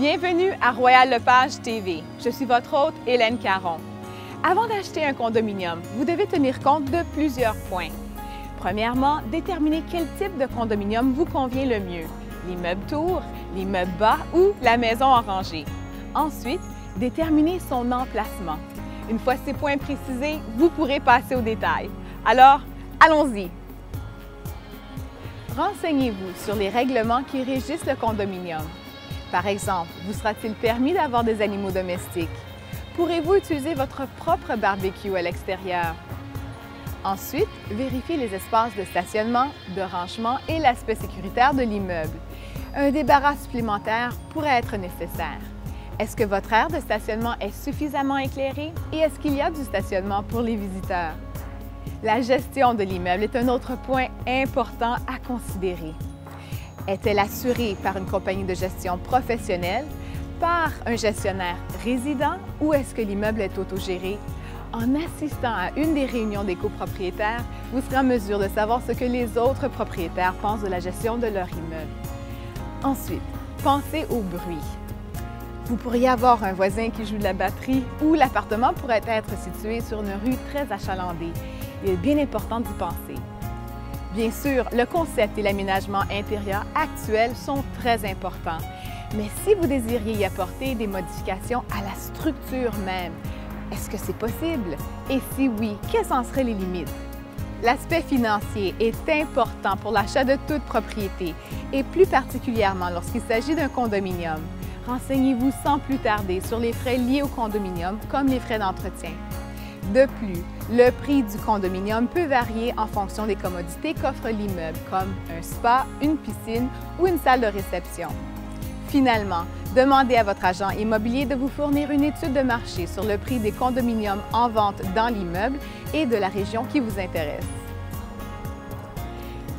Bienvenue à Royal Lepage TV. Je suis votre hôte, Hélène Caron. Avant d'acheter un condominium, vous devez tenir compte de plusieurs points. Premièrement, déterminer quel type de condominium vous convient le mieux, l'immeuble tour, l'immeuble bas ou la maison en rangée. Ensuite, déterminer son emplacement. Une fois ces points précisés, vous pourrez passer aux détails. Alors, allons-y! Renseignez-vous sur les règlements qui régissent le condominium. Par exemple, vous sera-t-il permis d'avoir des animaux domestiques? Pourrez-vous utiliser votre propre barbecue à l'extérieur? Ensuite, vérifiez les espaces de stationnement, de rangement et l'aspect sécuritaire de l'immeuble. Un débarras supplémentaire pourrait être nécessaire. Est-ce que votre aire de stationnement est suffisamment éclairée et est-ce qu'il y a du stationnement pour les visiteurs? La gestion de l'immeuble est un autre point important à considérer. Est-elle assurée par une compagnie de gestion professionnelle, par un gestionnaire résident ou est-ce que l'immeuble est autogéré? En assistant à une des réunions des copropriétaires, vous serez en mesure de savoir ce que les autres propriétaires pensent de la gestion de leur immeuble. Ensuite, pensez au bruit. Vous pourriez avoir un voisin qui joue de la batterie ou l'appartement pourrait être situé sur une rue très achalandée. Il est bien important d'y penser. Bien sûr, le concept et l'aménagement intérieur actuels sont très importants. Mais si vous désiriez y apporter des modifications à la structure même, est-ce que c'est possible? Et si oui, quelles en seraient les limites? L'aspect financier est important pour l'achat de toute propriété et plus particulièrement lorsqu'il s'agit d'un condominium. Renseignez-vous sans plus tarder sur les frais liés au condominium comme les frais d'entretien. De plus, le prix du condominium peut varier en fonction des commodités qu'offre l'immeuble, comme un spa, une piscine ou une salle de réception. Finalement, demandez à votre agent immobilier de vous fournir une étude de marché sur le prix des condominiums en vente dans l'immeuble et de la région qui vous intéresse.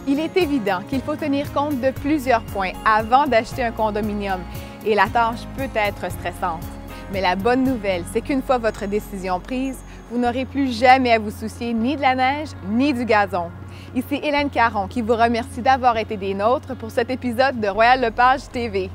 Il est évident qu'il faut tenir compte de plusieurs points avant d'acheter un condominium et la tâche peut être stressante. Mais la bonne nouvelle, c'est qu'une fois votre décision prise, vous n'aurez plus jamais à vous soucier ni de la neige ni du gazon. Ici Hélène Caron qui vous remercie d'avoir été des nôtres pour cet épisode de Royal Lepage TV.